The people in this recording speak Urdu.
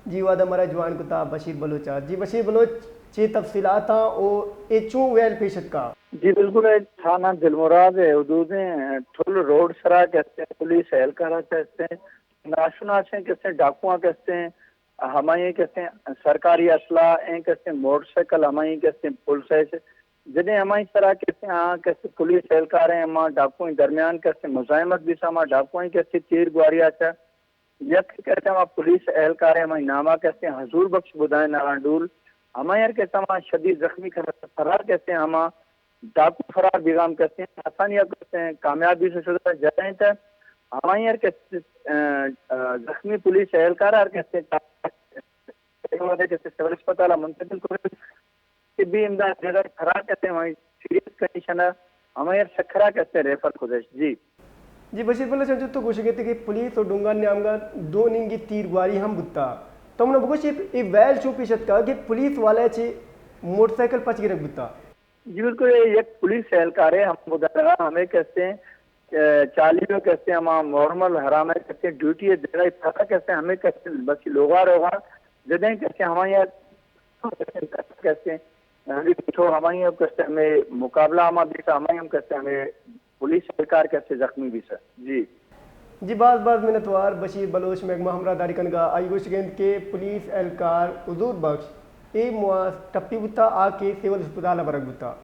جی وعدہ مرا جوان کتا بشیر بلوچا جی بشیر بلوچ چی تفصیلات او اے چوں ویل پیشت کا جی بالکل تھانہ دلمراد حدودیں ٹھل روڈ سرا کہتے ہیں، پولیس اہلکارہ کہتے ہیں، ناشناس ہیں کہتے ہیں، ڈاکواں کہتے ہیں، ہمائیں کہتے ہیں سرکاری اسلحہ ہیں کہتے ہیں، موٹر سائیکل ہمائیں کہتے ہیں، پولیس جنہیں ہمیں طرح کہتے ہیں ہاں کہتے ہیں پولیس اہلکار ہیں ہمارا ڈاکویں درمیان کہتے ہیں مزاحمت بھی سا ہمارا ڈاکویں کہتے ہیں تیر گواریا چا یک کہتے ہیں ہمارا پولیس اہلکار ہیں ہمیں نامہ کہتے ہیں حضور بخش بدائے نارانڈول ہمیں یار کہتے ہیں ہمارا شدید زخمی فرار کہتے ہیں ہمارا ڈاکو فرار بیگام کہتے ہیں آسانیہ کہتے ہیں کامیابی سے شدہ جائیں تھے ہمیں یار کہتے ہیں زخمی پولیس اہلکار کہتے ہیں سول اسپتال منتقل کرے طبی امداد جگہ خراب کہتے ہیں وہیں سیریس کنڈیشن ہے ہمیں یار سکھرا کہتے ہیں ریفر خودش جی جی بشیر بلوچ جو تو گوشے کہتے کہ پولیس اور ڈونگا نیامگا دو ننگی تیر گواری ہم بتا تو ہم نے بگوش یہ ویل چوں پیشت کا کہ پولیس والے چی موٹر سائیکل پچ گرک بتا جی بالکل ایک پولیس اہلکار ہے ہم بتا رہا ہمیں کہتے ہیں چالیوں کہتے ہیں ہمارا نارمل حرام ہے کہتے ہیں ڈیوٹی ہے جگہ پتہ کہتے ہیں ہمیں کہتے ہیں بس لوگا روگا جدیں کہتے ہیں ہمارے یہاں کہتے ہیں ہمارے یہاں کہتے ہیں ہمیں مقابلہ ہمارا بھی تھا ہمیں ہم کہتے ہیں ہمیں پولیس اہلکار کہتے زخمی بھی سر جی جی بعض منتوار بشیر بلوچ محکمہ ہمراہ داری کنگا آئی گوش گند کے پولیس اہلکار حضور بخش اے مواز ٹپی بتا آ کے سیول اسپتال برک بتا